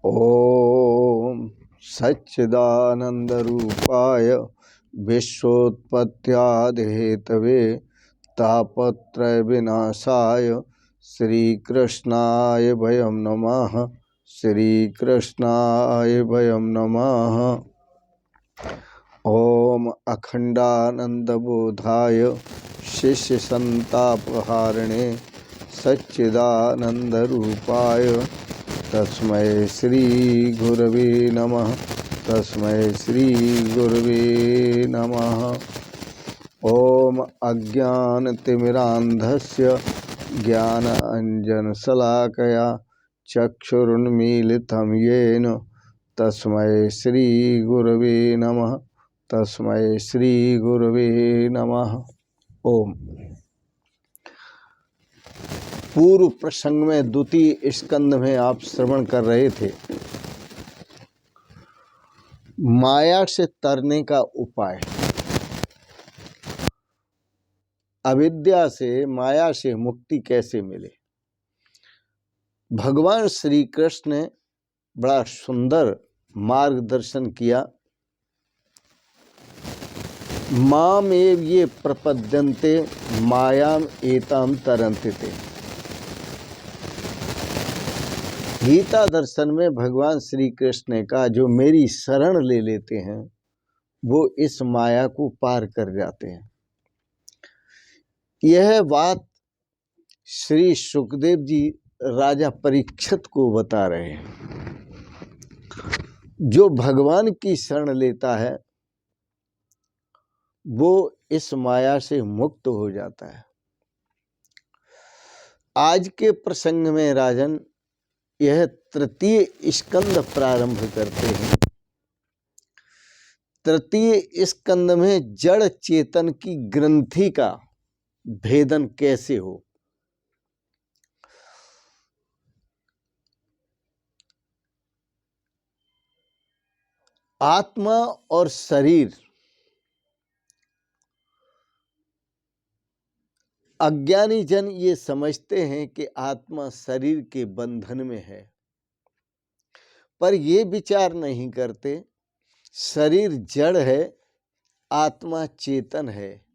ओम सच्चिदानंदरूपाय विश्वोत्पत्त्यादिहेतवे तापत्रय विनाशाय श्रीकृष्णाय वयं नमः। श्रीकृष्णाय वयं नमः। ओम अखंडानंदबोधाय शिष्यसंतापहारिणे सच्चिदानंदरूपाय तस्मै श्री गुरवे नमः। तस्मै श्री गुरवे नमः। ओम अज्ञानतिमिरान्धस्य ज्ञानाञ्जनशलाकया चक्षुरुन्मीलितं येन तस्मै श्री गुरवे नमः। तस्मै श्री गुरवे नमः। ओम पूर्व प्रसंग में द्वितीय स्कंद में आप श्रवण कर रहे थे माया से तरने का उपाय। अविद्या से माया से मुक्ति कैसे मिले। भगवान श्री कृष्ण ने बड़ा सुंदर मार्गदर्शन किया। माम एव ये प्रपद्यन्ते मायाम एताम तरन्ते। गीता दर्शन में भगवान श्री कृष्ण ने कहा जो मेरी शरण ले लेते हैं वो इस माया को पार कर जाते हैं। यह बात श्री सुखदेव जी राजा परीक्षित को बता रहे हैं। जो भगवान की शरण लेता है वो इस माया से मुक्त हो जाता है। आज के प्रसंग में राजन यह तृतीय स्कंद प्रारंभ करते हैं। तृतीय स्कंद में जड़ चेतन की ग्रंथि का भेदन कैसे हो। आत्मा और शरीर अज्ञानी जन ये समझते हैं कि आत्मा शरीर के बंधन में है, पर ये विचार नहीं करते शरीर जड़ है, आत्मा चेतन है।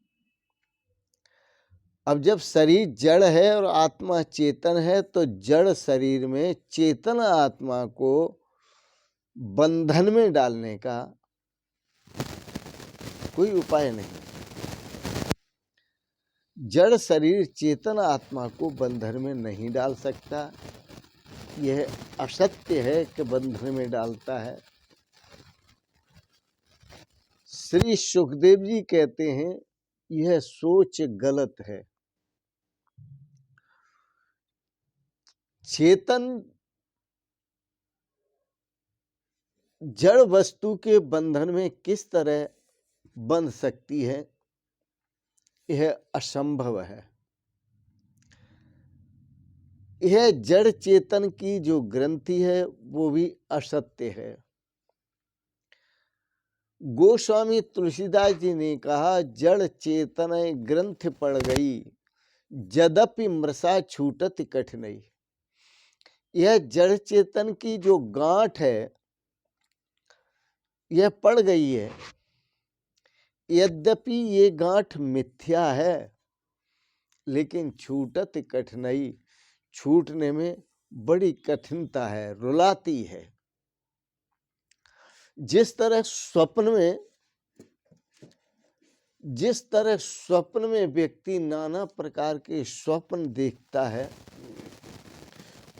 अब जब शरीर जड़ है और आत्मा चेतन है तो जड़ शरीर में चेतन आत्मा को बंधन में डालने का कोई उपाय नहीं। जड़ शरीर चेतन आत्मा को बंधन में नहीं डाल सकता। यह असत्य है कि बंधन में डालता है। श्री सुखदेव जी कहते हैं यह सोच गलत है। चेतन जड़ वस्तु के बंधन में किस तरह बंध सकती है, यह असंभव है। यह जड़ चेतन की जो ग्रंथि है वो भी असत्य है। गोस्वामी तुलसीदास जी ने कहा जड़ चेतन ग्रंथ पड़ गई जदपि मृषा छूटत कठिनाई। यह जड़ चेतन की जो गांठ है यह पड़ गई है। यद्यपि ये गांठ मिथ्या है लेकिन छूटत कठिनाई, छूटने में बड़ी कठिनता है, रुलाती है। जिस तरह स्वप्न में व्यक्ति नाना प्रकार के स्वप्न देखता है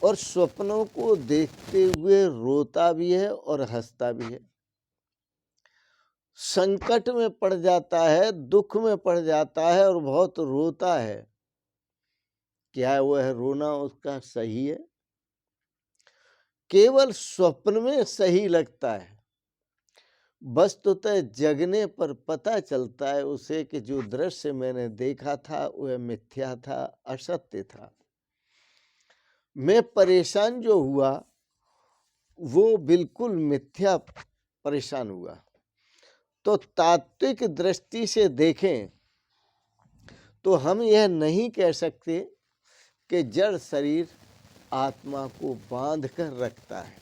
और स्वप्नों को देखते हुए रोता भी है और हंसता भी है। संकट में पड़ जाता है, दुख में पड़ जाता है और बहुत रोता है। क्या वह रोना उसका सही है? केवल स्वप्न में सही लगता है। वस्तुतः जगने पर पता चलता है उसे कि जो दृश्य मैंने देखा था वह मिथ्या था, असत्य था। मैं परेशान जो हुआ वो बिल्कुल मिथ्या परेशान हुआ। तो तात्विक दृष्टि से देखें तो हम यह नहीं कह सकते कि जड़ शरीर आत्मा को बांध कर रखता है।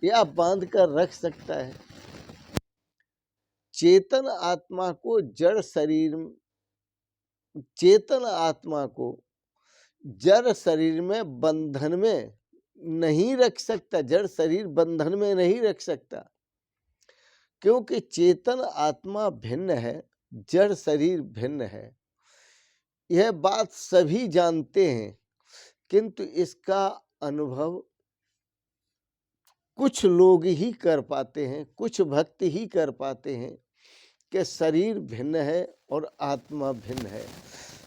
या बांध कर रख सकता है। चेतन आत्मा को जड़ शरीर, चेतन आत्मा को जड़ शरीर में बंधन में नहीं रख सकता, जड़ शरीर बंधन में नहीं रख सकता, क्योंकि चेतन आत्मा भिन्न है, जड़ शरीर भिन्न है। यह बात सभी जानते हैं, किंतु इसका अनुभव कुछ लोग ही कर पाते हैं, कुछ भक्त ही कर पाते हैं कि शरीर भिन्न है और आत्मा भिन्न है,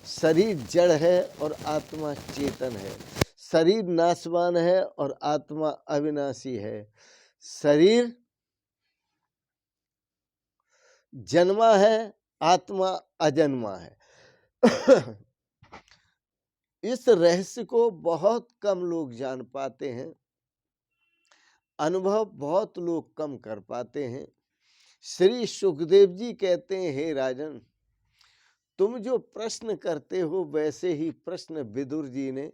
शरीर जड़ है और आत्मा चेतन है, शरीर नाशवान है और आत्मा अविनाशी है, शरीर जन्मा है, आत्मा अजन्मा है। इस रहस्य को बहुत कम लोग जान पाते हैं, अनुभव बहुत लोग कम कर पाते हैं। श्री सुखदेव जी कहते हैं, हे राजन, तुम जो प्रश्न करते हो वैसे ही प्रश्न विदुर जी ने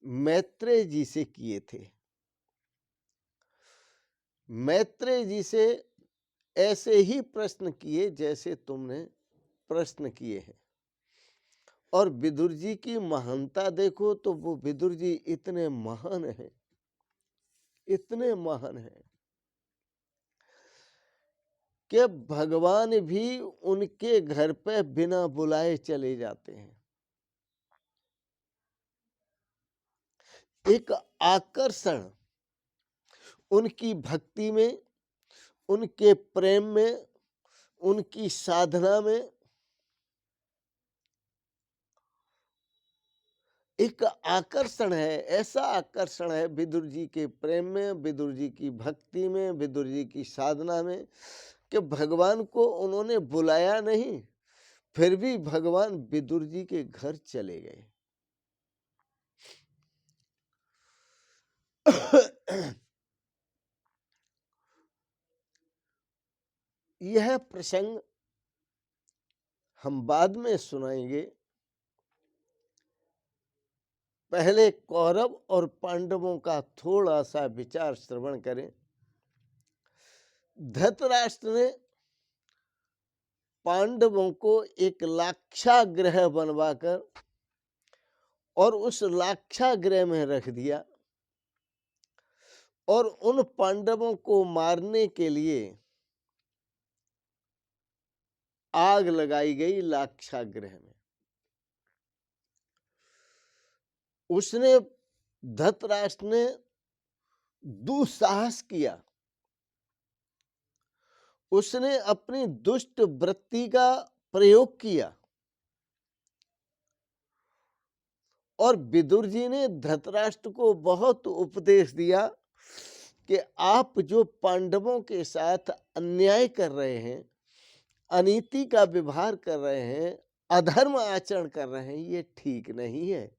मैत्रेय जी से किए थे। मैत्रेय जी से ऐसे ही प्रश्न किए जैसे तुमने प्रश्न किए हैं। और विदुर जी की महानता देखो तो वो विदुर जी इतने महान हैं, इतने महान हैं कि भगवान भी उनके घर पे बिना बुलाए चले जाते हैं। एक आकर्षण उनकी भक्ति में, उनके प्रेम में, उनकी साधना में एक आकर्षण है, ऐसा आकर्षण है विदुर जी के प्रेम में, विदुर जी की भक्ति में, विदुर जी की साधना में, कि भगवान को उन्होंने बुलाया नहीं, फिर भी भगवान विदुर जी के घर चले गए। यह प्रसंग हम बाद में सुनाएंगे। पहले कौरव और पांडवों का थोड़ा सा विचार श्रवण करें। धृतराष्ट्र ने पांडवों को एक लाक्षागृह बनवाकर और उस लाक्षागृह में रख दिया, और उन पांडवों को मारने के लिए आग लगाई गई लाक्षागृह में। उसने, धृतराष्ट्र ने दुस्साहस किया, उसने अपनी दुष्ट वृत्ति का प्रयोग किया, और विदुर जी ने धृतराष्ट्र को बहुत उपदेश दिया कि आप जो पांडवों के साथ अन्याय कर रहे हैं, अनीति का व्यवहार कर रहे हैं, अधर्म आचरण कर रहे हैं, ये ठीक नहीं है।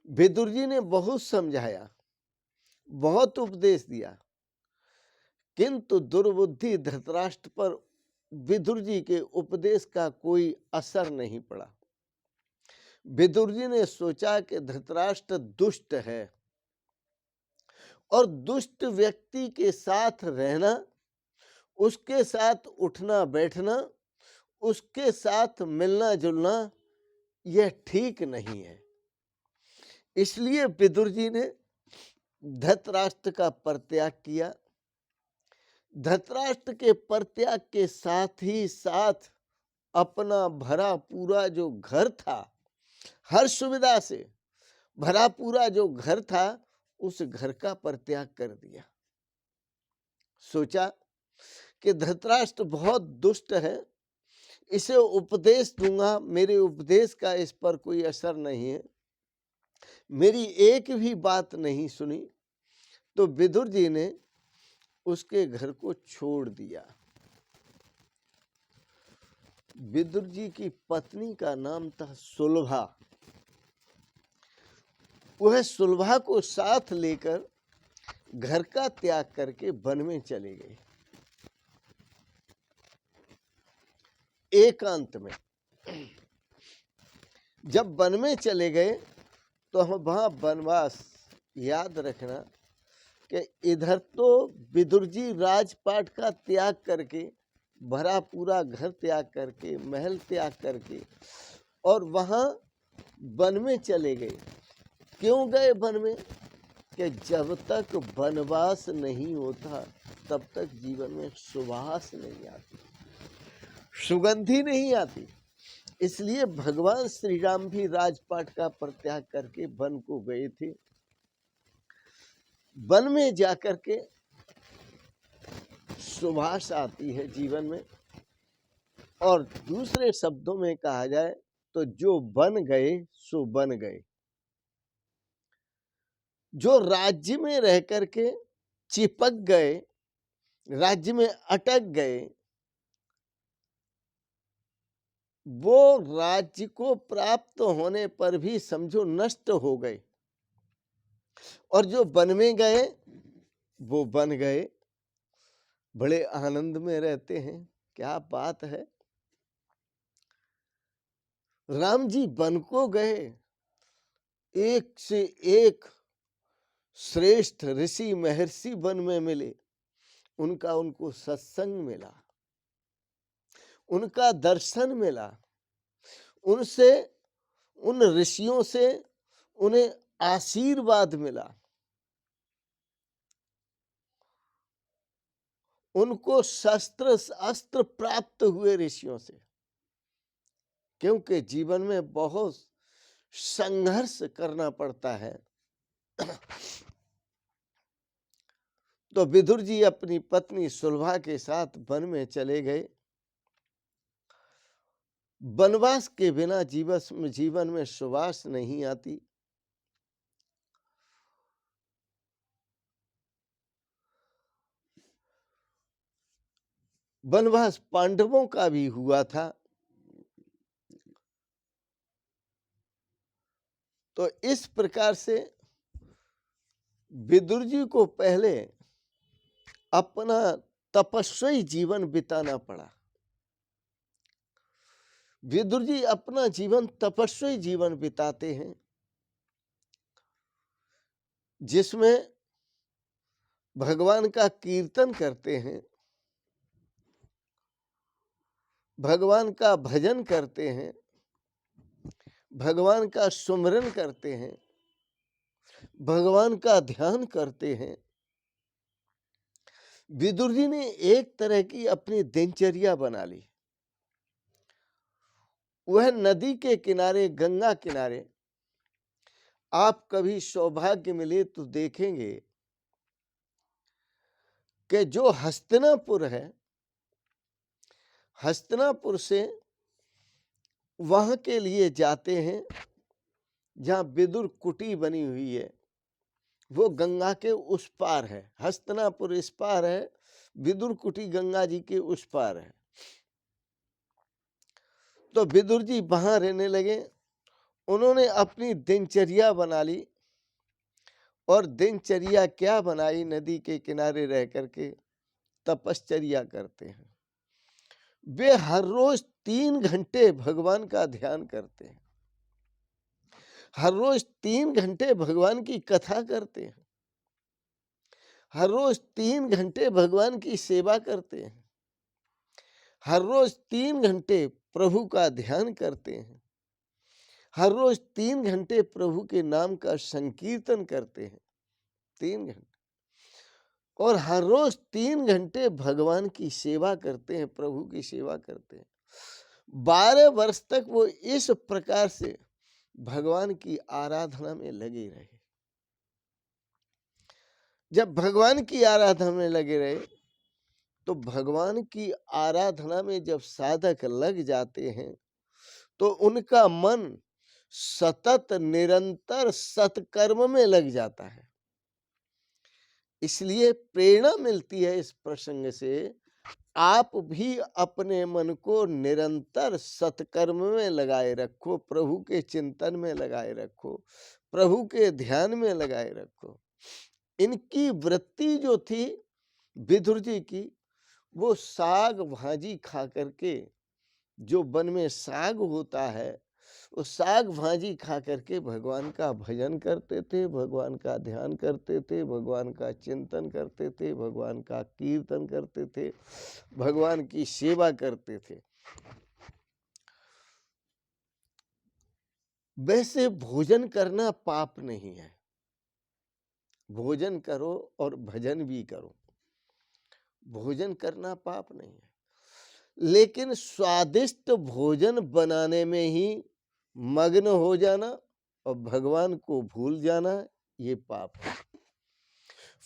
विदुर जी ने बहुत समझाया, बहुत उपदेश दिया, किंतु दुर्बुद्धि धृतराष्ट्र पर विदुर जी के उपदेश का कोई असर नहीं पड़ा। विदुर जी ने सोचा कि धृतराष्ट्र दुष्ट है, और दुष्ट व्यक्ति के साथ रहना, उसके साथ उठना बैठना, उसके साथ मिलना जुलना, यह ठीक नहीं है। इसलिए विदुर जी ने धृतराष्ट्र का परित्याग किया। धृतराष्ट्र के परित्याग के साथ ही साथ अपना भरा पूरा जो घर था, हर सुविधा से भरा पूरा जो घर था, उस घर का परित्याग कर दिया। सोचा कि धृतराष्ट्र बहुत दुष्ट है, इसे उपदेश दूंगा, मेरे उपदेश का इस पर कोई असर नहीं है, मेरी एक भी बात नहीं सुनी, तो विदुर जी ने उसके घर को छोड़ दिया। विदुर जी की पत्नी का नाम था सुलभा। वह सुलभा को साथ लेकर घर का त्याग करके वन में चले गए। एकांत में जब वन में चले गए तो हम वहां वनवास, याद रखना, कि इधर तो विदुर जी राजपाट का त्याग करके, भरा पूरा घर त्याग करके, महल त्याग करके और वहां वन में चले गए। क्यों गए वन में? कि जब तक वनवास नहीं होता तब तक जीवन में सुवास नहीं आती, सुगंधी नहीं आती। इसलिए भगवान श्री राम भी राजपाट का परित्याग करके वन को गए थे। वन में जाकर के सुभाष आती है जीवन में। और दूसरे शब्दों में कहा जाए तो जो बन गए सो बन गए। जो राज्य में रह करके चिपक गए, राज्य में अटक गए, वो राज्य को प्राप्त होने पर भी समझो नष्ट हो गए। और जो वन में गए वो बन गए, बड़े आनंद में रहते हैं। क्या बात है। राम जी वन को गए, एक से एक श्रेष्ठ ऋषि महर्षि वन में मिले। उनको सत्संग मिला, उनका दर्शन मिला, उनसे, उन ऋषियों से उन्हें आशीर्वाद मिला, उनको शस्त्र अस्त्र प्राप्त हुए ऋषियों से। क्योंकि जीवन में बहुत संघर्ष करना पड़ता है। तो विदुर जी अपनी पत्नी सुलभा के साथ वन में चले गए। वनवास के बिना जीवन में सुवास नहीं आती। वनवास पांडवों का भी हुआ था। तो इस प्रकार से विदुर जी को पहले अपना तपस्वी जीवन बिताना पड़ा। विदुर जी अपना जीवन तपस्वी जीवन बिताते हैं, जिसमें भगवान का कीर्तन करते हैं, भगवान का भजन करते हैं, भगवान का सुमिरन करते हैं, भगवान का ध्यान करते हैं। विदुर जी ने एक तरह की अपनी दिनचर्या बना ली। वह नदी के किनारे, गंगा किनारे, आप कभी सौभाग्य मिले तो देखेंगे कि जो हस्तिनापुर है, हस्तिनापुर से वहां के लिए जाते हैं जहां विदुर कुटी बनी हुई है। वो गंगा के उस पार है, हस्तिनापुर इस पार है, विदुर कुटी गंगा जी के उस पार है। तो विदुर जी वहां रहने लगे। उन्होंने अपनी दिनचर्या बना ली। और दिनचर्या क्या बनाई? नदी के किनारे रह करके तपश्चर्या करते हैं। वे हर रोज 3 घंटे भगवान का ध्यान करते हैं, हर रोज 3 घंटे भगवान की कथा करते हैं, हर रोज 3 घंटे भगवान की सेवा करते हैं, हर रोज 3 घंटे प्रभु का ध्यान करते हैं, हर रोज 3 घंटे प्रभु के नाम का संकीर्तन करते हैं, 3 घंटे। और हर रोज 3 घंटे भगवान की सेवा करते हैं, प्रभु की सेवा करते हैं। 12 वर्ष तक वो इस प्रकार से भगवान की आराधना में लगे रहे। जब भगवान की आराधना में लगे रहे तो भगवान की आराधना में जब साधक लग जाते हैं तो उनका मन सतत निरंतर सत्कर्म में लग जाता है। इसलिए प्रेरणा मिलती है इस प्रसंग से, आप भी अपने मन को निरंतर सत्कर्म में लगाए रखो, प्रभु के चिंतन में लगाए रखो, प्रभु के ध्यान में लगाए रखो। इनकी वृत्ति जो थी विदुर जी की, वो साग भाजी खा करके, जो वन में साग होता है वो साग भाजी खा करके भगवान का भजन करते थे, भगवान का ध्यान करते थे, भगवान का चिंतन करते थे, भगवान का कीर्तन करते थे, भगवान की सेवा करते थे। वैसे भोजन करना पाप नहीं है, भोजन करो और भजन भी करो, भोजन करना पाप नहीं है। लेकिन स्वादिष्ट भोजन बनाने में ही मग्न हो जाना और भगवान को भूल जाना, ये पाप है।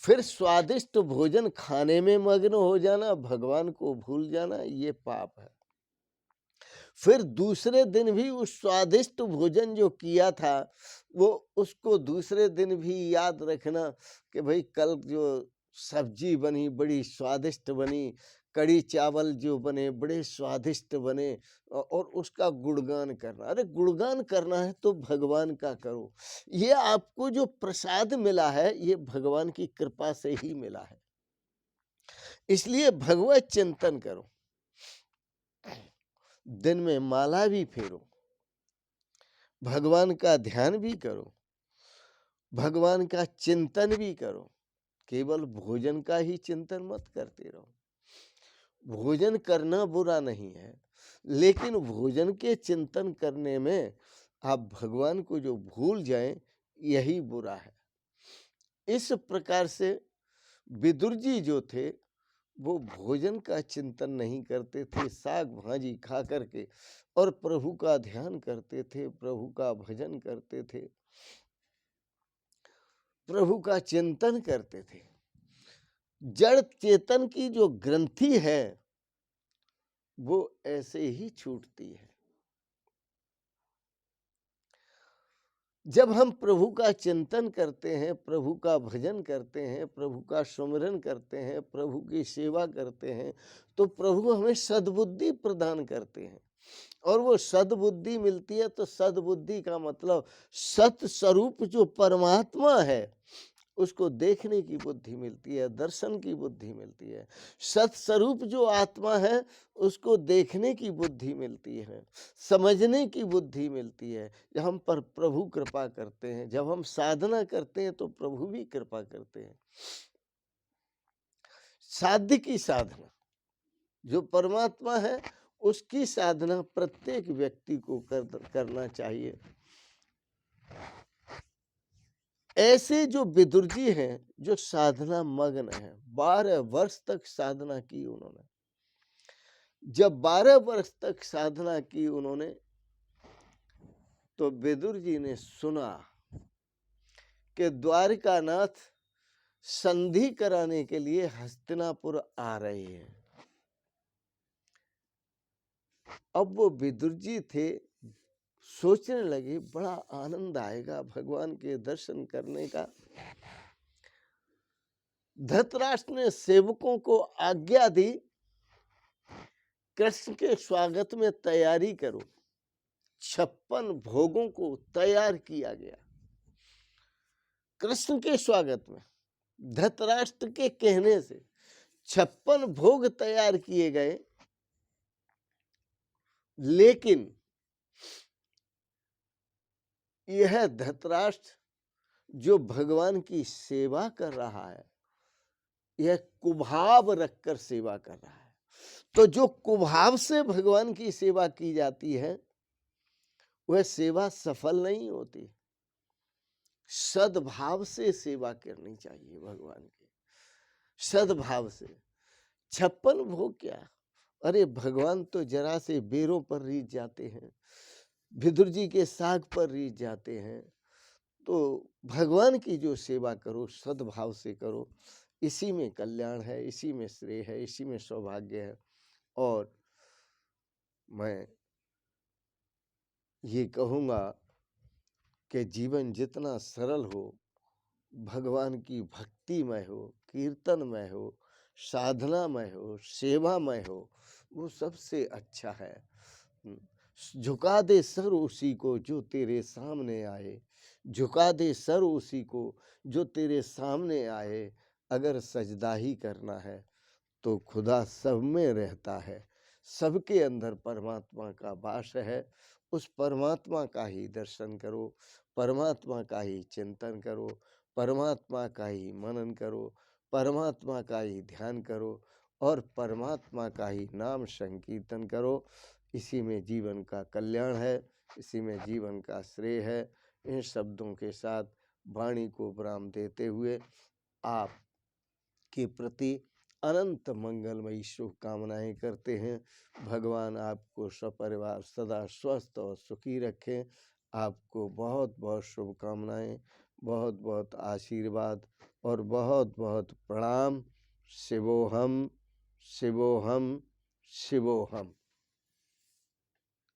फिर स्वादिष्ट भोजन खाने में मग्न हो जाना, भगवान को भूल जाना, ये पाप है। फिर दूसरे दिन भी उस स्वादिष्ट भोजन जो किया था वो उसको दूसरे दिन भी याद रखना कि भाई कल जो सब्जी बनी बड़ी स्वादिष्ट बनी, कड़ी चावल जो बने बड़े स्वादिष्ट बने, और उसका गुणगान करना। अरे गुणगान करना है तो भगवान का करो। ये आपको जो प्रसाद मिला है ये भगवान की कृपा से ही मिला है, इसलिए भगवत चिंतन करो। दिन में माला भी फेरो, भगवान का ध्यान भी करो, भगवान का चिंतन भी करो। केवल भोजन का ही चिंतन मत करते रहो। भोजन करना बुरा नहीं है, लेकिन भोजन के चिंतन करने में आप भगवान को जो भूल जाएं यही बुरा है। इस प्रकार से विदुर जी जो थे वो भोजन का चिंतन नहीं करते थे, साग भाजी खा करके और प्रभु का ध्यान करते थे, प्रभु का भजन करते थे, प्रभु का चिंतन करते थे। जड़ चेतन की जो ग्रंथि है वो ऐसे ही छूटती है। जब हम प्रभु का चिंतन करते हैं, प्रभु का भजन करते हैं, प्रभु का सुमिरन करते हैं, प्रभु की सेवा करते हैं, तो प्रभु हमें सद्बुद्धि प्रदान करते हैं। और वो सद्बुद्धि मिलती है तो सद्बुद्धि का मतलब सत स्वरूप जो परमात्मा है उसको देखने की बुद्धि मिलती है, दर्शन की बुद्धि मिलती है। सत्स्वरूप जो आत्मा है उसको देखने की बुद्धि मिलती है, समझने की बुद्धि मिलती है। जब हम पर प्रभु कृपा करते हैं, जब हम साधना करते हैं तो प्रभु भी कृपा करते हैं। साध्य की साधना जो परमात्मा है उसकी साधना प्रत्येक व्यक्ति को करना चाहिए। ऐसे जो विदुर जी हैं जो साधना मग्न हैं, 12 वर्ष तक साधना की उन्होंने। जब 12 वर्ष तक साधना की उन्होंने तो विदुर जी ने सुना कि द्वारिकानाथ संधि कराने के लिए हस्तिनापुर आ रहे हैं। अब वो विदुर जी थे, सोचने लगे बड़ा आनंद आएगा भगवान के दर्शन करने का। धृतराष्ट्र ने सेवकों को आज्ञा दी कृष्ण के स्वागत में तैयारी करो। 56 भोगों को तैयार किया गया कृष्ण के स्वागत में। धृतराष्ट्र के कहने से 56 भोग तैयार किए गए, लेकिन यह धृतराष्ट्र जो भगवान की सेवा कर रहा है यह कुभाव रखकर सेवा कर रहा है। तो जो कुभाव से भगवान की सेवा की जाती है वह सेवा सफल नहीं होती। सद्भाव से सेवा करनी चाहिए भगवान की, सद्भाव से। 56 भोग क्या, अरे भगवान तो जरा से बेरों पर रीझ जाते हैं, विदुर जी के साग पर रीझ जाते हैं। तो भगवान की जो सेवा करो सद्भाव से करो, इसी में कल्याण है, इसी में श्रेय है, इसी में सौभाग्य है। और मैं ये कहूँगा कि जीवन जितना सरल हो, भगवान की भक्तिमय हो, कीर्तनमय हो, साधनामय हो, सेवामय हो, वो सबसे अच्छा है। झुका दे सर उसी को जो तेरे सामने आए, झुका दे सर उसी को जो तेरे सामने आए। अगर सजदा ही करना है तो खुदा सब में रहता है, सबके अंदर परमात्मा का वास है। उस परमात्मा का ही दर्शन करो, परमात्मा का ही चिंतन करो, परमात्मा का ही मनन करो, परमात्मा का ही ध्यान करो और परमात्मा का ही नाम संकीर्तन करो। इसी में जीवन का कल्याण है, इसी में जीवन का श्रेय है। इन शब्दों के साथ वाणी को विराम देते हुए आप के प्रति अनंत मंगलमयी शुभकामनाएं करते हैं। भगवान आपको सपरिवार सदा स्वस्थ और सुखी रखें। आपको बहुत बहुत शुभकामनाएं, बहुत बहुत आशीर्वाद और बहुत बहुत प्रणाम। शिवोहम शिवोहम शिवोहम।